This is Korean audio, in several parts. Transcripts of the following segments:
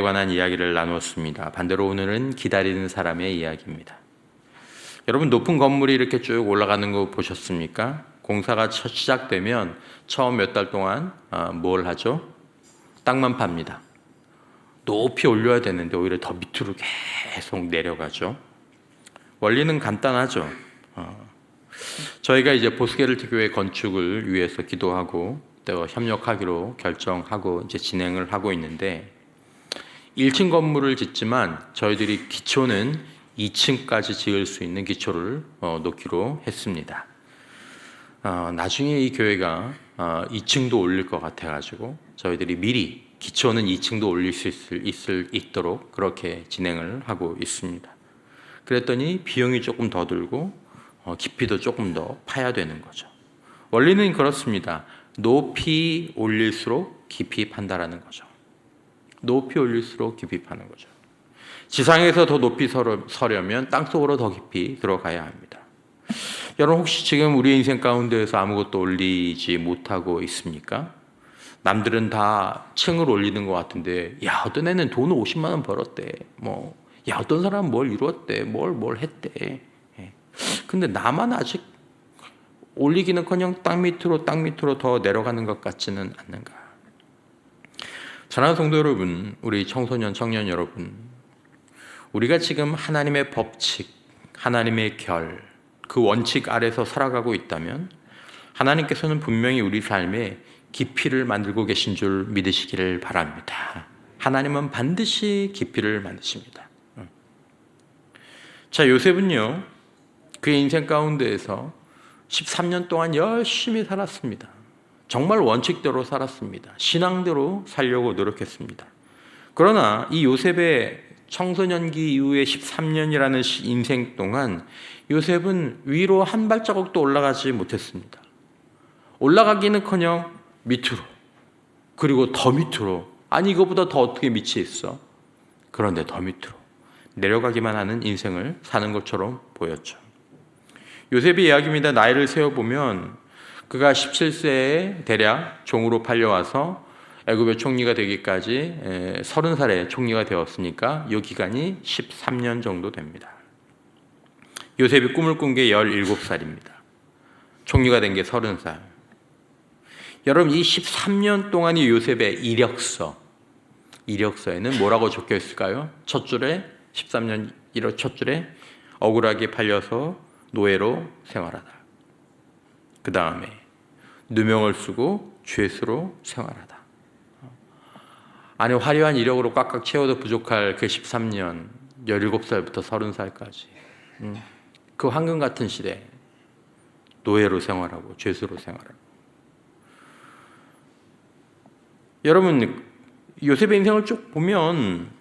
관한 이야기를 나누었습니다. 반대로 오늘은 기다리는 사람의 이야기입니다. 여러분, 높은 건물이 이렇게 쭉 올라가는 거 보셨습니까? 공사가 시작되면 처음 몇 달 동안 뭘 하죠? 땅만 팝니다. 높이 올려야 되는데 오히려 더 밑으로 계속 내려가죠. 원리는 간단하죠. 저희가 이제 보스게르트 교회 건축을 위해서 기도하고 또 협력하기로 결정하고 이제 진행을 하고 있는데 1층 건물을 짓지만 저희들이 기초는 2층까지 지을 수 있는 기초를 놓기로 했습니다. 나중에 이 교회가 2층도 올릴 것 같아가지고 저희들이 미리 기초는 2층도 올릴 수 있도록 그렇게 진행을 하고 있습니다. 그랬더니 비용이 조금 더 들고 깊이도 조금 더 파야 되는 거죠. 원리는 그렇습니다. 높이 올릴수록 깊이 판다라는 거죠. 높이 올릴수록 깊이 파는 거죠. 지상에서 더 높이 서려면 땅속으로 더 깊이 들어가야 합니다. 여러분, 혹시 지금 우리 인생 가운데에서 아무것도 올리지 못하고 있습니까? 남들은 다 층을 올리는 것 같은데, 야, 어떤 애는 돈 50만 원 벌었대. 야, 어떤 사람은 뭘 이루었대. 뭘 했대. 근데 나만 아직 올리기는커녕 땅 밑으로 더 내려가는 것 같지는 않는가. 사랑하는 성도 여러분, 우리 청소년, 청년 여러분, 우리가 지금 하나님의 법칙, 하나님의 결, 그 원칙 아래서 살아가고 있다면 하나님께서는 분명히 우리 삶에 깊이를 만들고 계신 줄 믿으시기를 바랍니다. 하나님은 반드시 깊이를 만드십니다. 자, 요셉은요, 그의 인생 가운데에서 13년 동안 열심히 살았습니다. 정말 원칙대로 살았습니다. 신앙대로 살려고 노력했습니다. 그러나 이 요셉의 청소년기 이후에 13년이라는 인생 동안 요셉은 위로 한 발자국도 올라가지 못했습니다. 올라가기는커녕 밑으로, 그리고 더 밑으로, 아니 이거보다 더 어떻게 밑이 있어? 그런데 더 밑으로 내려가기만 하는 인생을 사는 것처럼 보였죠. 요셉의 이야기입니다. 나이를 세어보면 그가 17세에 대략 종으로 팔려와서 애굽의 총리가 되기까지 30살에 총리가 되었으니까 이 기간이 13년 정도 됩니다. 요셉이 꿈을 꾼 게 17살입니다. 총리가 된 게 30살. 여러분, 이 13년 동안의 요셉의 이력서에는 뭐라고 적혀 있을까요? 첫 줄에 13년 1월 첫 줄에 억울하게 팔려서 노예로 생활하다. 그 다음에 누명을 쓰고 죄수로 생활하다. 아니, 화려한 이력으로 꽉꽉 채워도 부족할 그 13년, 17살부터 30살까지 그 황금 같은 시대 노예로 생활하고 죄수로 생활하고. 여러분, 요셉의 인생을 쭉 보면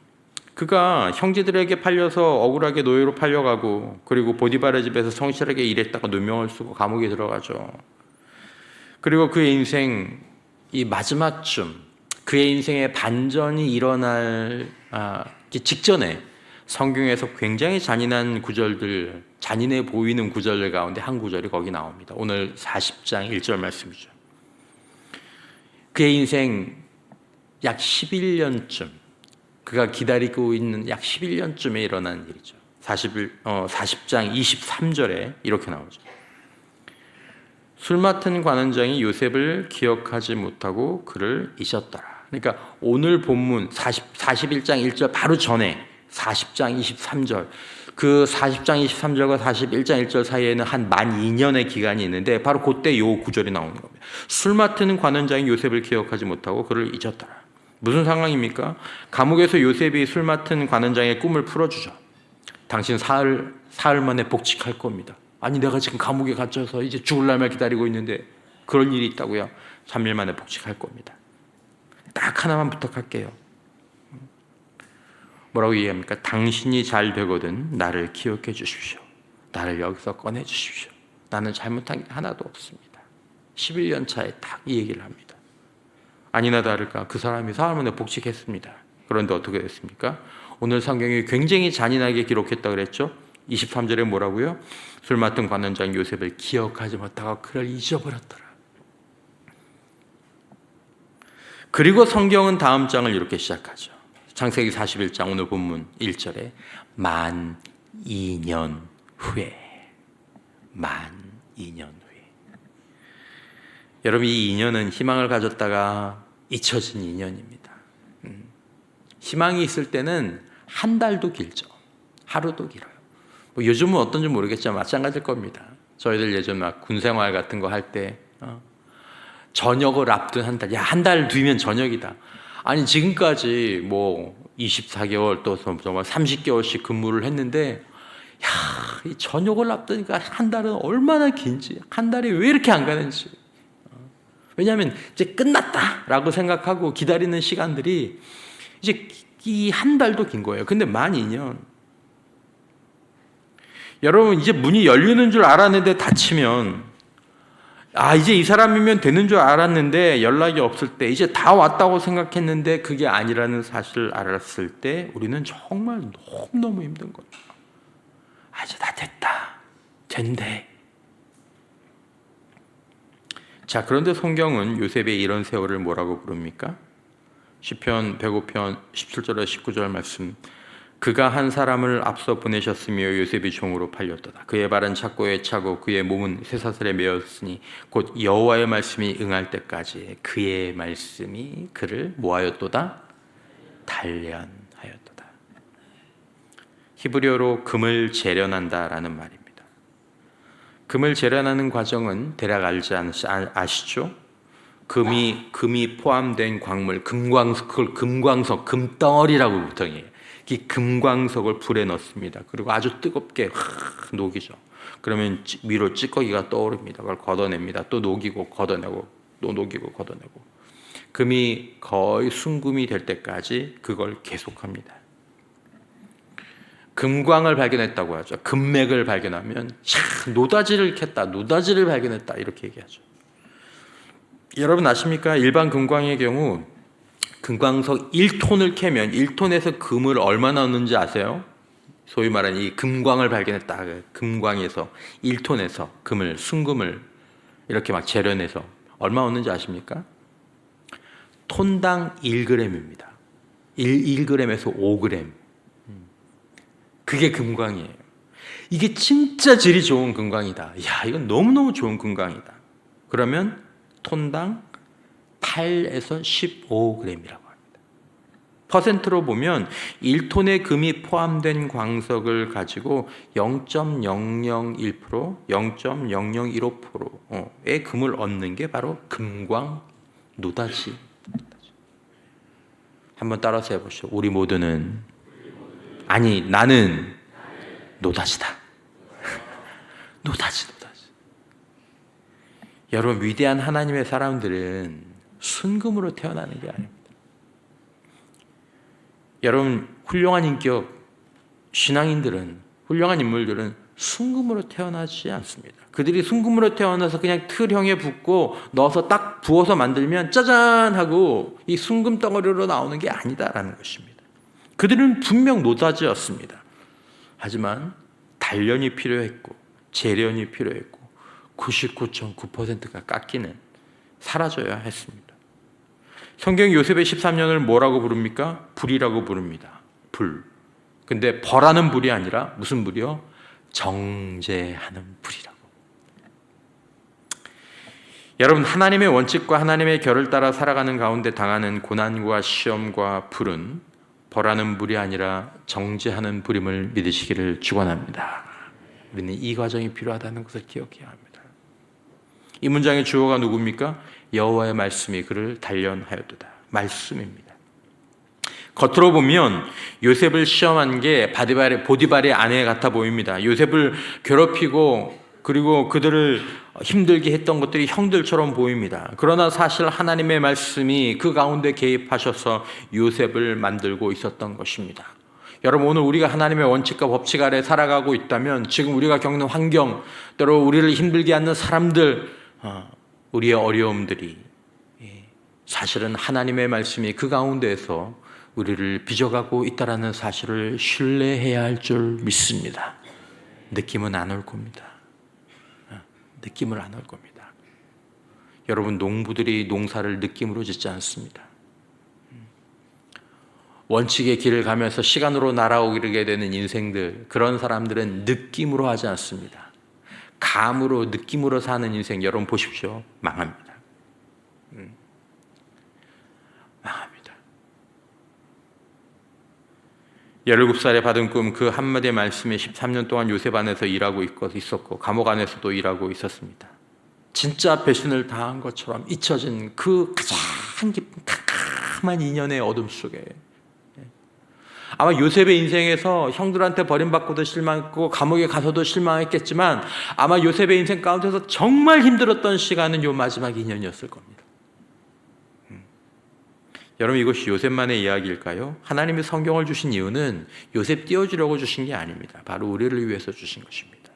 그가 형제들에게 팔려서 억울하게 노예로 팔려가고, 그리고 보디발의 집에서 성실하게 일했다가 누명을 쓰고 감옥에 들어가죠. 그리고 그의 인생 이 마지막쯤, 그의 인생의 반전이 일어날 직전에 성경에서 굉장히 잔인한 구절들, 잔인해 보이는 구절들 가운데 한 구절이 거기 나옵니다. 오늘 40장 1절 말씀이죠. 그의 인생 약 11년쯤, 그가 기다리고 있는 약 11년쯤에 일어난 일이죠. 40장 23절에 이렇게 나오죠. 술 맡은 관원장이 요셉을 기억하지 못하고 그를 잊었더라. 그러니까 오늘 본문 41장 1절 바로 전에 40장 23절, 그 40장 23절과 41장 1절 사이에는 한 만 2년의 기간이 있는데 바로 그때 이 구절이 나오는 겁니다. 술 맡은 관원장이 요셉을 기억하지 못하고 그를 잊었더라. 무슨 상황입니까? 감옥에서 요셉이 술 맡은 관원장의 꿈을 풀어주죠. 당신 사흘 만에 복직할 겁니다. 아니, 내가 지금 감옥에 갇혀서 이제 죽을 날만 기다리고 있는데 그런 일이 있다고요? 3일 만에 복직할 겁니다. 딱 하나만 부탁할게요. 뭐라고 얘기합니까? 당신이 잘 되거든 나를 기억해 주십시오. 나를 여기서 꺼내 주십시오. 나는 잘못한 게 하나도 없습니다. 11년 차에 딱 이 얘기를 합니다. 아니나 다를까 그 사람이 사흘 만에 복직했습니다. 그런데 어떻게 됐습니까? 오늘 성경이 굉장히 잔인하게 기록했다 그랬죠? 23절에 뭐라고요? 술 맡은 관원장 요셉을 기억하지 못하고 그를 잊어버렸더라. 그리고 성경은 다음 장을 이렇게 시작하죠. 창세기 41장 오늘 본문 1절에 만 2년 후에, 만 2년 후에. 여러분, 이 2년은 희망을 가졌다가 잊혀진 2년입니다. 희망이 있을 때는 한 달도 길죠. 하루도 길어요. 뭐 요즘은 어떤지 모르겠지만 마찬가지일 겁니다. 저희들 예전 막 군생활 같은 거 할 때 저녁을 앞둔 한 달, 야, 한 달 뒤면 저녁이다. 아니, 지금까지 뭐 24개월 또 정말 30개월씩 근무를 했는데, 야, 이 저녁을 앞두니까 한 달은 얼마나 긴지, 한 달이 왜 이렇게 안 가는지. 왜냐하면 이제 끝났다라고 생각하고 기다리는 시간들이 이제 이 한 달도 긴 거예요. 근데 만 2년. 여러분, 이제 문이 열리는 줄 알았는데 닫히면, 이제 이 사람이면 되는 줄 알았는데 연락이 없을 때, 이제 다 왔다고 생각했는데 그게 아니라는 사실을 알았을 때 우리는 정말 너무너무 힘든 거예요. 이제 다 됐다. 된대. 자, 그런데 성경은 요셉의 이런 세월을 뭐라고 부릅니까? 시편 105편 17절에 19절 말씀. 그가 한 사람을 앞서 보내셨으며 요셉이 종으로 팔렸도다. 그의 발은 착고에 차고 그의 몸은 쇠사슬에 매였으니 곧 여호와의 말씀이 응할 때까지 그의 말씀이 그를 뭐하였도다? 단련하였도다. 히브리어로 금을 재련한다라는 말입니다. 금을 재련하는 과정은 대략 아시죠? 금이 포함된 광물, 그걸 금광석, 금덩어리라고 보통 해요. 이 금광석을 불에 넣습니다. 그리고 아주 뜨겁게 녹이죠. 그러면 위로 찌꺼기가 떠오릅니다. 그걸 걷어냅니다. 또 녹이고 걷어내고, 또 녹이고 걷어내고. 금이 거의 순금이 될 때까지 그걸 계속합니다. 금광을 발견했다고 하죠. 금맥을 발견하면 노다지를 캤다, 노다지를 발견했다 이렇게 얘기하죠. 여러분 아십니까? 일반 금광의 경우 금광석 1톤을 캐면 1톤에서 금을 얼마나 얻는지 아세요? 소위 말하는 이 금광을 발견했다. 금광에서 1톤에서 금을, 순금을 이렇게 막 재련해서 얼마 얻는지 아십니까? 톤당 1g입니다. 1g에서 5g. 그게 금광이에요. 이게 진짜 질이 좋은 금광이다. 이야, 이건 너무너무 좋은 금광이다. 그러면 톤당 8에서 15g이라고 합니다. 퍼센트로 보면 1톤의 금이 포함된 광석을 가지고 0.001%, 0.0015%의 금을 얻는 게 바로 금광 노다지. 한번 따라서 해보시죠. 우리 모두는, 나는 노다지다. 노다지. 여러분, 위대한 하나님의 사람들은 순금으로 태어나는 게 아닙니다. 여러분, 훌륭한 인격, 신앙인들은, 훌륭한 인물들은 순금으로 태어나지 않습니다. 그들이 순금으로 태어나서 그냥 틀형에 붓고 넣어서 딱 부어서 만들면 짜잔 하고 이 순금 덩어리로 나오는 게 아니다라는 것입니다. 그들은 분명 노다지였습니다. 하지만 단련이 필요했고 재련이 필요했고 99.9%가 깎이는, 사라져야 했습니다. 성경 요셉의 13년을 뭐라고 부릅니까? 불이라고 부릅니다. 불. 근데 벌하는 불이 아니라 무슨 불이요? 정죄하는 불이라고. 여러분, 하나님의 원칙과 하나님의 결을 따라 살아가는 가운데 당하는 고난과 시험과 불은 벌하는 불이 아니라 정죄하는 불임을 믿으시기를 축원합니다. 우리는 이 과정이 필요하다는 것을 기억해야 합니다. 이 문장의 주어가 누굽니까? 여호와의 말씀이 그를 단련하였도다. 말씀입니다. 겉으로 보면 요셉을 시험한 게 보디발의 아내 같아 보입니다. 요셉을 괴롭히고 그리고 그들을 힘들게 했던 것들이 형들처럼 보입니다. 그러나 사실 하나님의 말씀이 그 가운데 개입하셔서 요셉을 만들고 있었던 것입니다. 여러분, 오늘 우리가 하나님의 원칙과 법칙 아래 살아가고 있다면 지금 우리가 겪는 환경, 때로 우리를 힘들게 하는 사람들, 우리의 어려움들이 사실은 하나님의 말씀이 그 가운데에서 우리를 빚어가고 있다는 사실을 신뢰해야 할 줄 믿습니다. 느낌은 안 올 겁니다. 느낌을 안 올 겁니다. 여러분, 농부들이 농사를 느낌으로 짓지 않습니다. 원칙의 길을 가면서 시간으로 날아오게 되는 인생들, 그런 사람들은 느낌으로 하지 않습니다. 감으로, 느낌으로 사는 인생 여러분 보십시오. 망합니다. 망합니다. 17살에 받은 꿈 그 한마디의 말씀에 13년 동안 요셉 안에서 일하고 있었고 감옥 안에서도 일하고 있었습니다. 진짜 배신을 당한 것처럼 잊혀진 그 가장 깊은 캄캄한 인연의 어둠 속에 아마 요셉의 인생에서 형들한테 버림받고도 실망했고 감옥에 가서도 실망했겠지만 아마 요셉의 인생 가운데서 정말 힘들었던 시간은 요 마지막 2년이었을 겁니다. 여러분 이것이 요셉만의 이야기일까요? 하나님이 성경을 주신 이유는 요셉 띄워주려고 주신 게 아닙니다. 바로 우리를 위해서 주신 것입니다.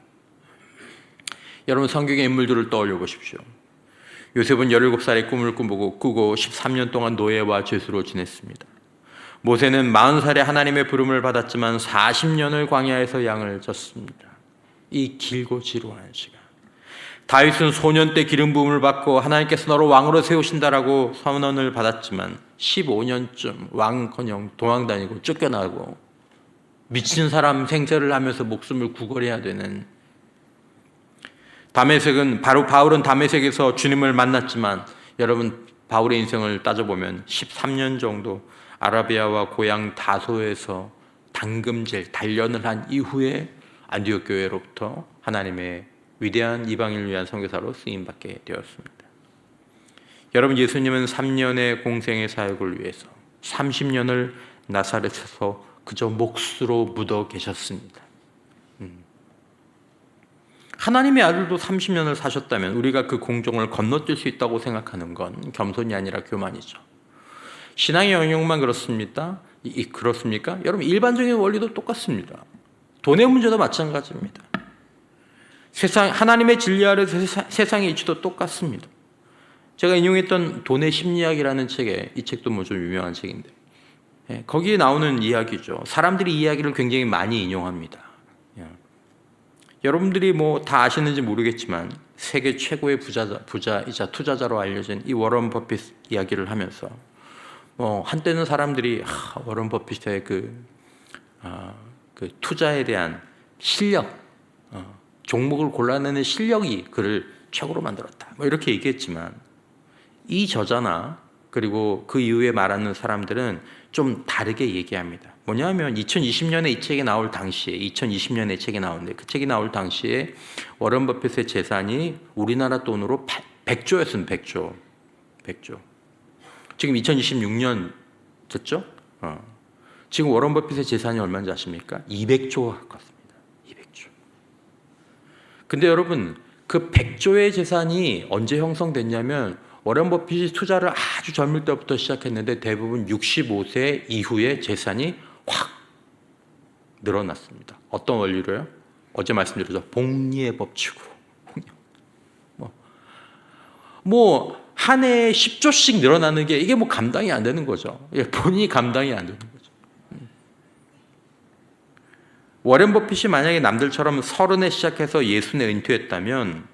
여러분 성경의 인물들을 떠올려 보십시오. 요셉은 17살에 꿈을 꾸고 13년 동안 노예와 죄수로 지냈습니다. 모세는 40살에 하나님의 부름을 받았지만 40년을 광야에서 양을 졌습니다. 이 길고 지루한 시간. 다윗은 소년 때 기름 부음을 받고 하나님께서 너를 왕으로 세우신다라고 선언을 받았지만 15년쯤 왕커녕 도망다니고 쫓겨나고 미친 사람 생활을 하면서 목숨을 구걸해야 되는 바울은 다메섹에서 주님을 만났지만 여러분 바울의 인생을 따져보면 13년 정도 아라비아와 고향 다소에서 당금질 단련을 한 이후에 안디옥 교회로부터 하나님의 위대한 이방인을 위한 선교사로 쓰임받게 되었습니다. 여러분 예수님은 3년의 공생의 사역을 위해서 30년을 나사렛에서 그저 몫으로 묻어 계셨습니다. 하나님의 아들도 30년을 사셨다면 우리가 그 공정을 건너뛸 수 있다고 생각하는 건 겸손이 아니라 교만이죠. 신앙의 영역만 그렇습니까? 그렇습니까? 여러분 일반적인 원리도 똑같습니다. 돈의 문제도 마찬가지입니다. 하나님의 진리 아래서 세상의 이치도 똑같습니다. 제가 인용했던 돈의 심리학이라는 이 책도 뭐 좀 유명한 책인데 거기에 나오는 이야기죠. 사람들이 이 이야기를 굉장히 많이 인용합니다. 여러분들이 뭐 다 아시는지 모르겠지만 세계 최고의 부자이자 투자자로 알려진 이 워런 버핏 이야기를 하면서 한때는 사람들이 워런 버핏의 그 투자에 대한 실력, 종목을 골라내는 실력이 그를 최고로 만들었다. 뭐 이렇게 얘기했지만 이 저자나 그리고 그 이후에 말하는 사람들은 좀 다르게 얘기합니다. 뭐냐면 2020년에 이 책이 나올 당시에 2020년에 책이 나오는데 그 책이 나올 당시에 워런 버핏의 재산이 우리나라 돈으로 100조였습니다. 100조. 지금 2026년 됐죠? 지금 워런 버핏의 재산이 얼마인지 아십니까? 200조가 가깝습니다. 200조. 근데 여러분 그 100조의 재산이 언제 형성됐냐면 워런 버핏이 투자를 아주 젊을 때부터 시작했는데 대부분 65세 이후에 재산이 확 늘어났습니다. 어떤 원리로요? 어제 말씀드렸죠. 복리의 법칙으로. 한 해에 10조씩 늘어나는 게 이게 뭐 감당이 안 되는 거죠. 본인이 감당이 안 되는 거죠. 워런 버핏이 만약에 남들처럼 30에 시작해서 60에 은퇴했다면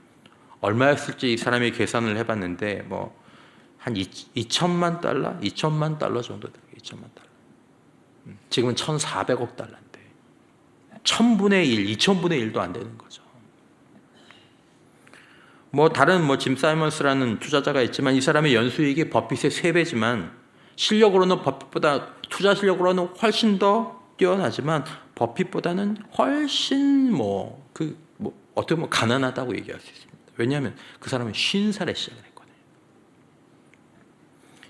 얼마였을지 이 사람이 계산을 해봤는데 한 2천만 달러? 2천만 달러 정도 돼요. 2천만 달러. 지금은 1,400억 달러인데 1000분의 1, 2000분의 1도 안 되는 거죠. 다른 짐 사이먼스라는 투자자가 있지만 이 사람의 연수익이 버핏의 3배지만 실력으로는 버핏보다 투자 실력으로는 훨씬 더 뛰어나지만 버핏보다는 훨씬 어떻게 보면 가난하다고 얘기할 수 있습니다. 왜냐하면 그 사람은 50살에 시작을 했거든요.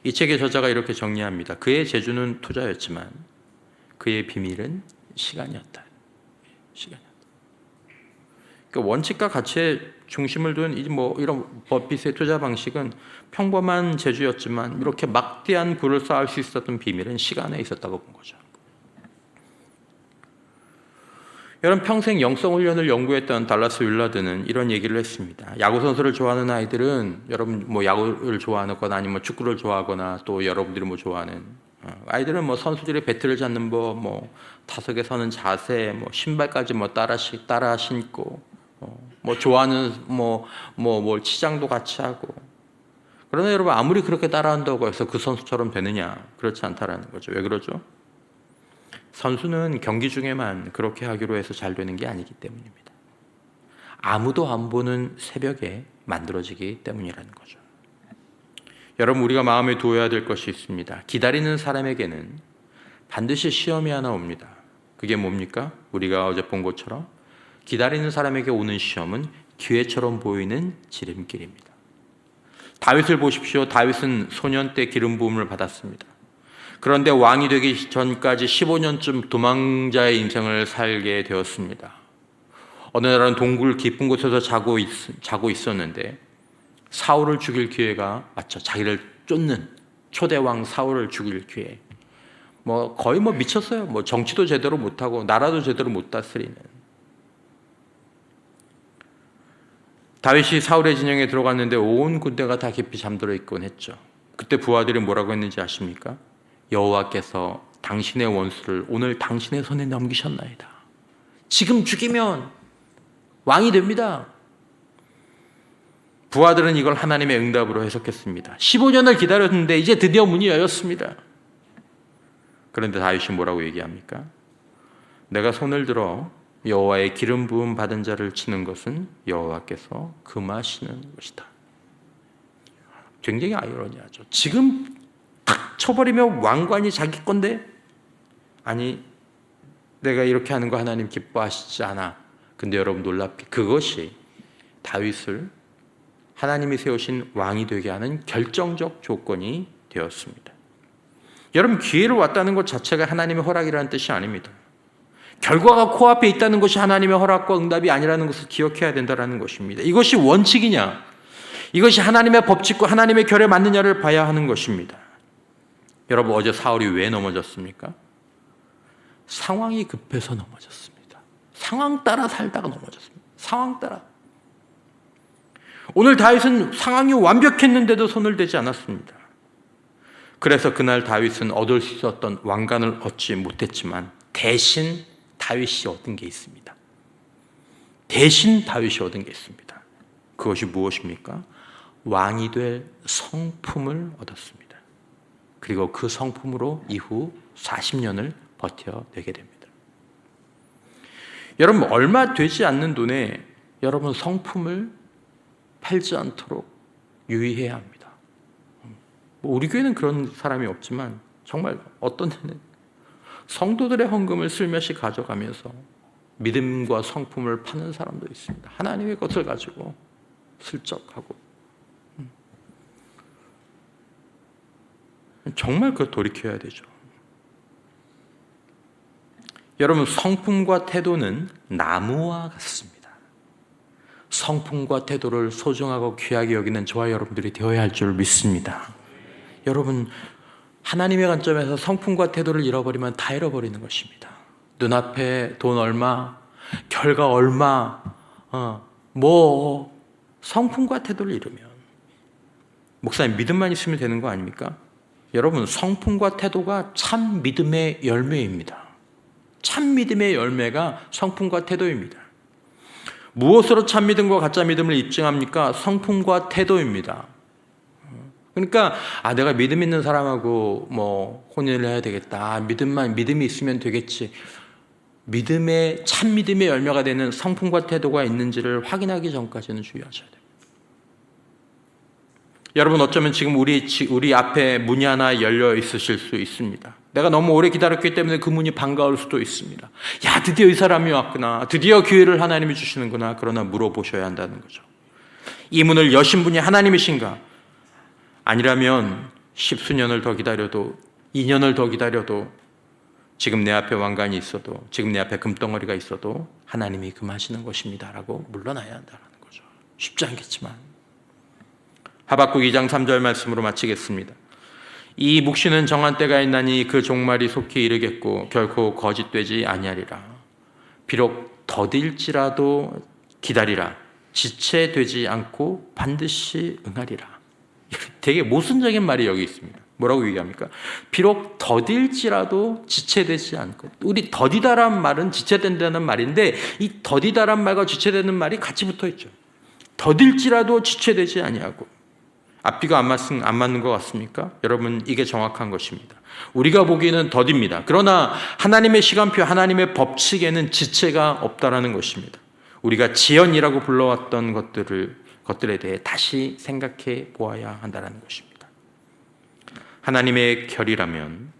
이 책의 저자가 이렇게 정리합니다. 그의 재주는 투자였지만 그의 비밀은 시간이었다. 시간이었다. 그러니까 원칙과 가치에 중심을 둔 이런 버핏의 투자 방식은 평범한 재주였지만 이렇게 막대한 부를 쌓을 수 있었던 비밀은 시간에 있었다고 본 거죠. 여러분 평생 영성 훈련을 연구했던 달라스 윌라드는 이런 얘기를 했습니다. 야구 선수를 좋아하는 아이들은 여러분 야구를 좋아하거나 아니면 축구를 좋아하거나 또 여러분들이 좋아하는 아이들은 선수들이 배트를 잡는 타석에 서는 자세, 신발까지 따라 신고 좋아하는 치장도 같이 하고. 그러나 여러분 아무리 그렇게 따라한다고 해서 그 선수처럼 되느냐? 그렇지 않다라는 거죠. 왜 그러죠? 선수는 경기 중에만 그렇게 하기로 해서 잘 되는 게 아니기 때문입니다. 아무도 안 보는 새벽에 만들어지기 때문이라는 거죠. 여러분, 우리가 마음에 두어야 될 것이 있습니다. 기다리는 사람에게는 반드시 시험이 하나 옵니다. 그게 뭡니까? 우리가 어제 본 것처럼 기다리는 사람에게 오는 시험은 기회처럼 보이는 지름길입니다. 다윗을 보십시오. 다윗은 소년 때 기름 부음을 받았습니다. 그런데 왕이 되기 전까지 15년쯤 도망자의 인생을 살게 되었습니다. 어느 날은 동굴 깊은 곳에서 자고 있었는데 사울을 죽일 기회가 왔죠. 자기를 쫓는 초대왕 사울을 죽일 기회. 거의 미쳤어요. 정치도 제대로 못하고 나라도 제대로 못 다스리는. 다윗이 사울의 진영에 들어갔는데 온 군대가 다 깊이 잠들어 있곤 했죠. 그때 부하들이 뭐라고 했는지 아십니까? 여호와께서 당신의 원수를 오늘 당신의 손에 넘기셨나이다. 지금 죽이면 왕이 됩니다. 부하들은 이걸 하나님의 응답으로 해석했습니다. 15년을 기다렸는데 이제 드디어 문이 열렸습니다. 그런데 다윗이 뭐라고 얘기합니까? 내가 손을 들어 여호와의 기름 부음 받은 자를 치는 것은 여호와께서 금하시는 것이다. 굉장히 아이러니하죠. 지금 탁 쳐버리면 왕관이 자기 건데, 아니 내가 이렇게 하는 거 하나님 기뻐하시지 않아. 근데 여러분 놀랍게 그것이 다윗을 하나님이 세우신 왕이 되게 하는 결정적 조건이 되었습니다. 여러분, 기회를 왔다는 것 자체가 하나님의 허락이라는 뜻이 아닙니다. 결과가 코앞에 있다는 것이 하나님의 허락과 응답이 아니라는 것을 기억해야 된다는 것입니다. 이것이 원칙이냐, 이것이 하나님의 법칙과 하나님의 결에 맞느냐를 봐야 하는 것입니다. 여러분, 어제 사울이 왜 넘어졌습니까? 상황이 급해서 넘어졌습니다. 상황 따라 살다가 넘어졌습니다. 상황 따라. 오늘 다윗은 상황이 완벽했는데도 손을 대지 않았습니다. 그래서 그날 다윗은 얻을 수 있었던 왕관을 얻지 못했지만 대신 다윗이 얻은 게 있습니다. 대신 다윗이 얻은 게 있습니다. 그것이 무엇입니까? 왕이 될 성품을 얻었습니다. 그리고 그 성품으로 이후 40년을 버텨내게 됩니다. 여러분, 얼마 되지 않는 돈에 여러분 성품을 팔지 않도록 유의해야 합니다. 우리 교회는 그런 사람이 없지만 정말 어떤 데는 성도들의 헌금을 슬며시 가져가면서 믿음과 성품을 파는 사람도 있습니다. 하나님의 것을 가지고 슬쩍하고. 정말 그걸 돌이켜야 되죠. 여러분, 성품과 태도는 나무와 같습니다. 성품과 태도를 소중하고 귀하게 여기는 저와 여러분들이 되어야 할 줄 믿습니다. 여러분, 하나님의 관점에서 성품과 태도를 잃어버리면 다 잃어버리는 것입니다. 눈앞에 돈 얼마, 결과 얼마, 성품과 태도를 잃으면 목사님 믿음만 있으면 되는 거 아닙니까? 여러분, 성품과 태도가 참 믿음의 열매입니다. 참 믿음의 열매가 성품과 태도입니다. 무엇으로 참 믿음과 가짜 믿음을 입증합니까? 성품과 태도입니다. 그러니까 내가 믿음 있는 사람하고 혼인을 해야 되겠다. 믿음이 있으면 되겠지. 참 믿음의 열매가 되는 성품과 태도가 있는지를 확인하기 전까지는 주의하셔야 됩니다. 여러분, 어쩌면 지금 우리 앞에 문이 하나 열려 있으실 수 있습니다. 내가 너무 오래 기다렸기 때문에 그 문이 반가울 수도 있습니다. 야, 드디어 이 사람이 왔구나. 드디어 기회를 하나님이 주시는구나. 그러나 물어보셔야 한다는 거죠. 이 문을 여신 분이 하나님이신가? 아니라면 10수년을 더 기다려도 2년을 더 기다려도 지금 내 앞에 왕관이 있어도 지금 내 앞에 금덩어리가 있어도 하나님이 금하시는 것입니다 라고 물러나야 한다는 거죠. 쉽지 않겠지만 하박국 2장 3절 말씀으로 마치겠습니다. 이 묵시는 정한 때가 있나니 그 종말이 속히 이르겠고 결코 거짓되지 아니하리라. 비록 더딜지라도 기다리라. 지체되지 않고 반드시 응하리라. 되게 모순적인 말이 여기 있습니다. 뭐라고 얘기합니까? 비록 더딜지라도 지체되지 않고. 우리 더디다란 말은 지체된다는 말인데 이 더디다란 말과 지체되는 말이 같이 붙어 있죠. 더딜지라도 지체되지 아니하고. 앞뒤가 안 맞는 것 같습니까? 여러분, 이게 정확한 것입니다. 우리가 보기에는 더딥니다. 그러나 하나님의 시간표, 하나님의 법칙에는 지체가 없다라는 것입니다. 우리가 지연이라고 불러왔던 것들에 대해 다시 생각해 보아야 한다는 것입니다. 하나님의 결이라면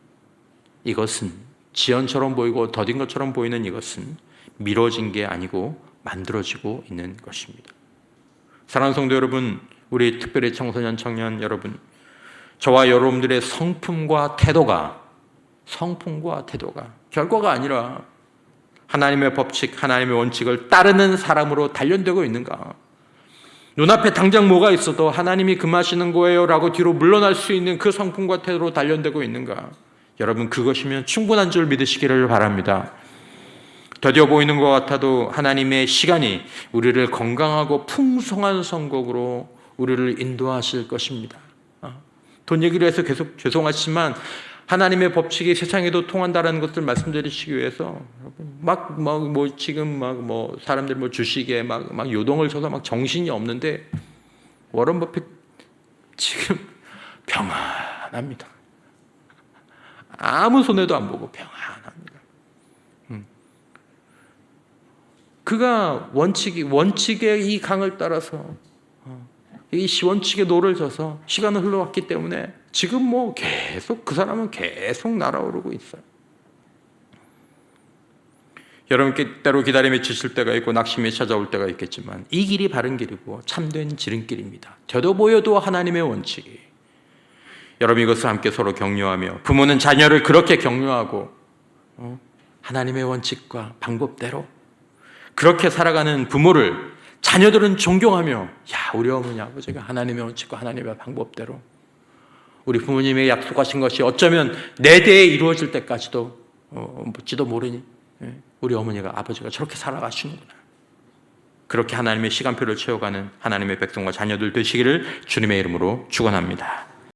이것은 지연처럼 보이고 더딘 것처럼 보이는 이것은 미뤄진 게 아니고 만들어지고 있는 것입니다. 사랑하는 성도 여러분, 우리 특별히 청소년 청년 여러분, 저와 여러분들의 성품과 태도가 결과가 아니라 하나님의 법칙, 하나님의 원칙을 따르는 사람으로 단련되고 있는가? 눈앞에 당장 뭐가 있어도 하나님이 금하시는 거예요 라고 뒤로 물러날 수 있는 그 성품과 태도로 단련되고 있는가? 여러분, 그것이면 충분한 줄 믿으시기를 바랍니다. 더뎌 보이는 것 같아도 하나님의 시간이 우리를 건강하고 풍성한 선곡으로 우리를 인도하실 것입니다. 돈 얘기를 해서 계속 죄송하지만 하나님의 법칙이 세상에도 통한다라는 것을 말씀드리시기 위해서 지금 사람들 주식에 막 요동을 쳐서 막 정신이 없는데 워런 버핏 지금 평안합니다. 아무 손해도 안 보고 평안합니다. 그가 원칙의 이 강을 따라서 이 원칙의 노를 져서 시간을 흘러왔기 때문에 지금 계속 그 사람은 계속 날아오르고 있어요. 여러분, 때로 기다림에 지칠 때가 있고 낙심이 찾아올 때가 있겠지만 이 길이 바른 길이고 참된 지름길입니다. 되도 보여도 하나님의 원칙이. 여러분, 이것을 함께 서로 격려하며 부모는 자녀를 그렇게 격려하고 하나님의 원칙과 방법대로 그렇게 살아가는 부모를 자녀들은 존경하며 우리 어머니 아버지가 하나님의 원칙과 하나님의 방법대로 우리 부모님의 약속하신 것이 어쩌면 내 대에 이루어질 때까지도 묻지도 모르니 우리 어머니가 아버지가 저렇게 살아가시는구나. 그렇게 하나님의 시간표를 채워가는 하나님의 백성과 자녀들 되시기를 주님의 이름으로 축원합니다.